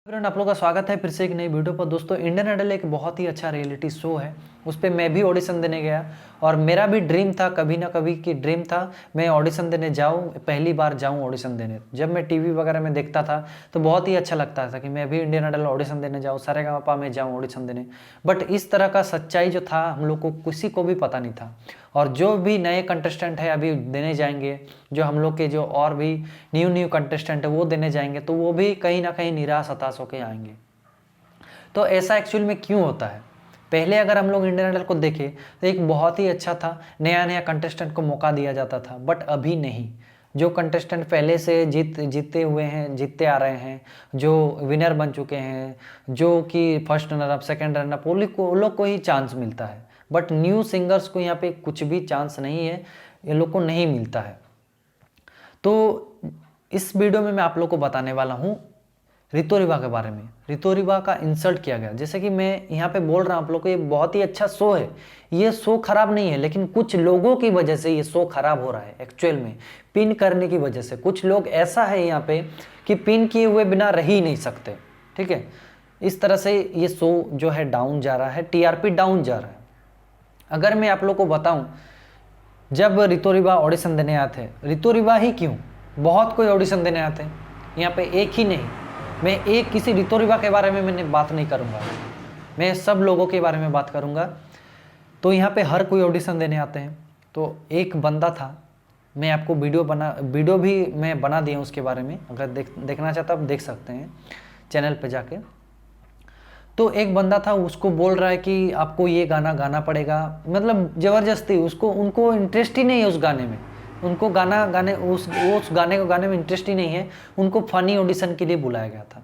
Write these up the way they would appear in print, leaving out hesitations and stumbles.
Friend, आप लोगों का स्वागत है फिर से एक नई वीडियो पर। दोस्तों, इंडियन आइडल एक बहुत ही अच्छा रियलिटी शो है। उस पर मैं भी ऑडिशन देने गया और मेरा भी ड्रीम था, कभी ना कभी की ड्रीम था मैं ऑडिशन देने जाऊं, पहली बार जाऊं ऑडिशन देने। जब मैं टीवी वगैरह में देखता था तो बहुत ही अच्छा लगता था कि मैं भी इंडियन आइडल ऑडिशन देने जाऊँ, सारेगामापा में जाऊँ ऑडिशन देने। बट इस तरह का सच्चाई जो था हम लोग को किसी को भी पता नहीं था। और जो भी नए कंटेस्टेंट है अभी देने जाएंगे, जो हम लोग के जो और भी न्यू कंटेस्टेंट है वो देने जाएंगे, तो वो भी कहीं ना कहीं निराश हताश होकर आएंगे। तो ऐसा एक्चुअल में क्यों होता है? पहले अगर हम लोग इंडियन आइडल को देखें तो एक बहुत ही अच्छा था, नया नया कंटेस्टेंट को मौका दिया जाता था। बट अभी नहीं। जो कंटेस्टेंट पहले से जीतते हुए हैं, जीतते आ रहे हैं, जो विनर बन चुके हैं, जो कि first runner up, second runner up, वो लोग को ही चांस मिलता है। बट न्यू सिंगर्स को यहाँ पे कुछ भी चांस नहीं है, ये लोग को नहीं मिलता है। तो इस वीडियो में मैं आप लोग को बताने वाला हूँ रितु रिवा के बारे में। रितु रिवा का इंसल्ट किया गया। जैसे कि मैं यहाँ पे बोल रहा हूँ आप लोग को, ये बहुत ही अच्छा शो है, ये शो खराब नहीं है, लेकिन कुछ लोगों की वजह से ये शो खराब हो रहा है। एक्चुअल में पिन करने की वजह से कुछ लोग ऐसा है यहाँ पे कि पिन किए हुए बिना रह ही नहीं सकते। ठीक है, इस तरह से ये शो जो है डाउन जा रहा है, टीआरपी डाउन जा रहा है। अगर मैं आप लोग को बताऊं, जब रितु रिवा ऑडिशन देने आते हैं, रितु रिवा ही क्यों, बहुत कोई ऑडिशन देने आते हैं, यहाँ पे एक ही नहीं। मैं एक किसी रितु रिवा के बारे में मैंने बात नहीं करूँगा, मैं सब लोगों के बारे में बात करूँगा। तो यहाँ पे हर कोई ऑडिशन देने आते हैं। तो एक बंदा था, मैं आपको वीडियो भी मैं बना दिया उसके बारे में, अगर देखना चाहता आप देख सकते हैं चैनल पे जाके। तो एक बंदा था, उसको बोल रहा है कि आपको ये गाना गाना पड़ेगा, मतलब ज़बरदस्ती। उनको इंटरेस्ट ही नहीं है उस गाने में, उनको उस गाने को गाने में इंटरेस्ट ही नहीं है। उनको फनी ऑडिशन के लिए बुलाया गया था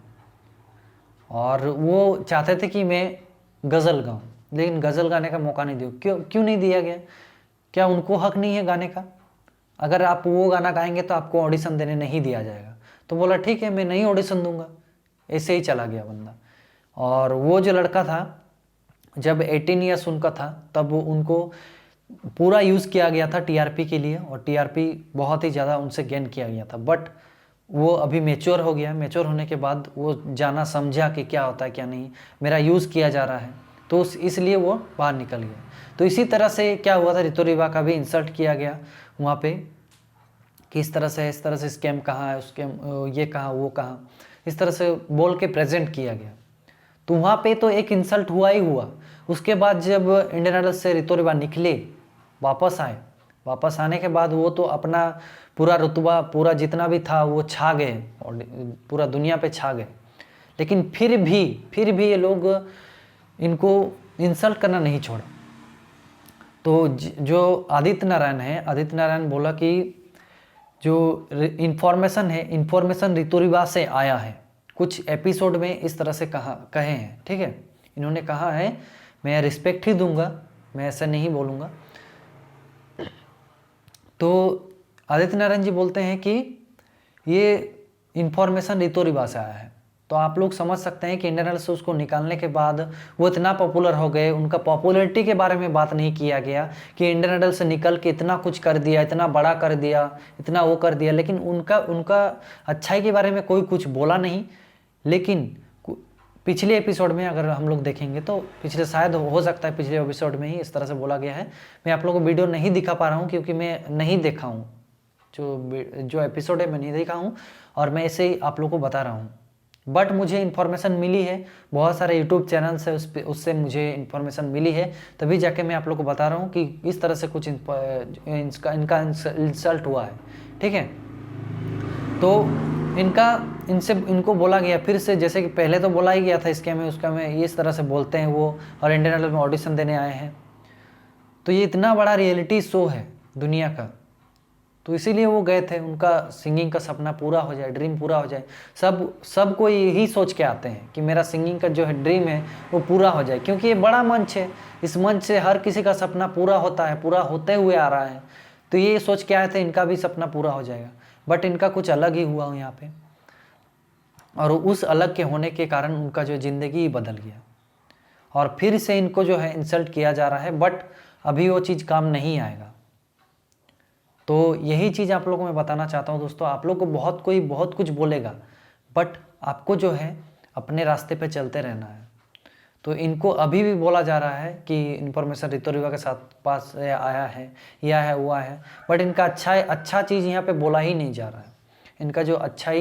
और वो चाहते थे कि मैं गज़ल गाऊं, लेकिन गज़ल गाने का मौका नहीं दिया। क्यों नहीं दिया गया? क्या उनको हक नहीं है गाने का? अगर आप वो गाना गाएंगे तो आपको ऑडिशन देने नहीं दिया जाएगा। तो बोला ठीक है, मैं नहीं ऑडिशन दूंगा, ऐसे ही चला गया बंदा। और वो जो लड़का था, जब 18 ईयर्स उनका था, तब उनको पूरा यूज़ किया गया था टीआरपी के लिए, और टीआरपी बहुत ही ज़्यादा उनसे गेन किया गया था। बट वो अभी मैच्योर हो गया। मैच्योर होने के बाद वो जाना समझा कि क्या होता है क्या नहीं, मेरा यूज़ किया जा रहा है, तो इसलिए वो बाहर निकल गया। तो इसी तरह से क्या हुआ था, रितु रिवा का भी इंसल्ट किया गया वहाँ पे कि इस तरह से स्कैम कहाँ है, स्कैम ये कहाँ वो कहाँ, इस तरह से बोल के प्रेजेंट किया गया। तो वहाँ पे तो एक इंसल्ट हुआ ही हुआ। उसके बाद जब इंडियन आइडल से रितु रिवा निकले, वापस आने के बाद वो तो अपना पूरा रुतबा, पूरा जितना भी था वो छा गए और पूरा दुनिया पे छा गए। लेकिन फिर भी ये लोग इनको इंसल्ट करना नहीं छोड़ा। तो जो आदित्य नारायण है, आदित्य नारायण बोला कि जो इन्फॉर्मेशन है, इन्फॉर्मेशन रितु रिवा से आया है। कुछ एपिसोड में इस तरह से कहे हैं, ठीक है, इन्होंने कहा है, मैं रिस्पेक्ट ही दूंगा, मैं ऐसा नहीं बोलूँगा। तो आदित्य नारायण जी बोलते हैं कि ये इन्फॉर्मेशन रितु रिवा से आया है। तो आप लोग समझ सकते हैं कि इंडियन आइडल से उसको निकालने के बाद वो इतना पॉपुलर हो गए, उनका पॉपुलैरिटी के बारे में बात नहीं किया गया कि इंडियन आइडल से निकल के इतना कुछ कर दिया, इतना बड़ा कर दिया, इतना वो कर दिया, लेकिन उनका अच्छाई के बारे में कोई कुछ बोला नहीं। लेकिन पिछले एपिसोड में अगर हम लोग देखेंगे तो पिछले, शायद हो सकता है पिछले एपिसोड में ही इस तरह से बोला गया है। मैं आप लोगों को वीडियो नहीं दिखा पा रहा हूँ क्योंकि मैं नहीं देखा हूँ, जो एपिसोड है मैं नहीं देखा हूँ, और मैं ऐसे ही आप लोगों को बता रहा हूँ। बट मुझे इन्फॉर्मेशन मिली है, बहुत सारे यूट्यूब चैनल से उससे मुझे इन्फॉर्मेशन मिली है, तभी जाके मैं आप लोग को बता रहा हूँ कि इस तरह से कुछ इनका इंसल्ट हुआ है। ठीक है, तो इनको बोला गया फिर से, जैसे कि पहले तो बोला ही गया था इसके में उसका में, इस तरह से बोलते हैं वो, और इंडियन आइडल में ऑडिशन देने आए हैं। तो ये इतना बड़ा रियलिटी शो है दुनिया का, तो इसीलिए वो गए थे, उनका सिंगिंग का सपना पूरा हो जाए, ड्रीम पूरा हो जाए। सब कोई यही सोच के आते हैं कि मेरा सिंगिंग का जो है ड्रीम है वो पूरा हो जाए, क्योंकि ये बड़ा मंच है, इस मंच से हर किसी का सपना पूरा होता है, पूरा होते हुए आ रहा है। तो ये सोच के आए थे इनका भी सपना पूरा हो जाएगा, बट इनका कुछ अलग ही हुआ यहाँ पे, और उस अलग के होने के कारण उनका जो ज़िंदगी ही बदल गया, और फिर से इनको जो है इंसल्ट किया जा रहा है। बट अभी वो चीज़ काम नहीं आएगा। तो यही चीज़ आप लोगों को मैं बताना चाहता हूँ दोस्तों। आप लोग को बहुत कुछ बोलेगा, बट आपको जो है अपने रास्ते पे चलते रहना है। तो इनको अभी भी बोला जा रहा है कि इन्फॉर्मेशन ऋतु रिवा के साथ पास आया है, यह है, हुआ है, बट इनका अच्छा चीज़ यहाँ पे बोला ही नहीं जा रहा है। इनका जो अच्छा